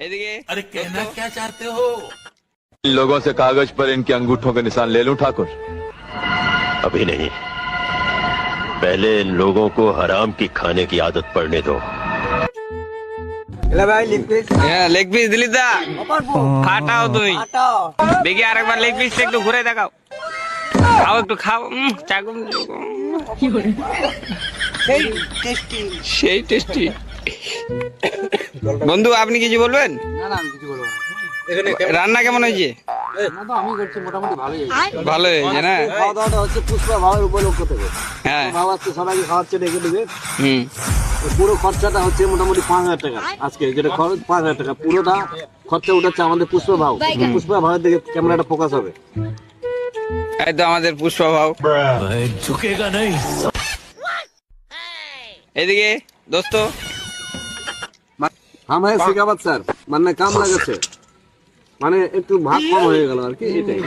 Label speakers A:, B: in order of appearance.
A: এদিকে
B: अरे कहना क्या चाहते हो?
C: इन लोगों से कागज पर इनके अंगूठों के निशान ले लूं ठाकुर?
D: अभी नहीं, पहले इन लोगों को हराम की खाने की आदत पड़ने दो।
A: হ্যাঁ লেগ পিস দিলি দা ফাটাও তুমি দেখি আরেকবার লেগ পিসটা একটু ঘুরে দেখাও খাও একটু খাও চাগুম সেই টেস্টি বন্ধু আপনি কিছু বলবেন?
E: না না আমি কিছু বলবো না।
A: রান্না কেমন হয়েছে?
E: না তো আমি করছি মোটামুটি ভালোই হয়েছে।
A: ভালো হয়েছে না?
E: খাওয়া দাওয়াটা হচ্ছে পুষ্পা ভাবের উপলক্ষ থেকে।
A: হ্যাঁ
E: ভাব আজকে সবাইকে খাওয়াচ্ছে ডেকে দেবে।
A: হুম
E: পুরো খরচাটা হচ্ছে মোটামুটি 5,000 টাকা। আজকে যেটা খরচ 5,000 টাকা, পুরোটা খরচা উঠাচ্ছে আমাদের পুষ্পা ভাব। পুষ্পা ভাবের দিকে ক্যামেরাটা ফোকাস হবে।
A: এই তো আমাদের পুষ্পা ভাও
B: झुकेगा नहीं।
A: এদিকে দোস্ত
E: হ্যাঁ শিকাবাদ স্যার, মানে কাম লাগাচ্ছে, মানে একটু ভাত কম হয়ে গেল আর কি, এটাই।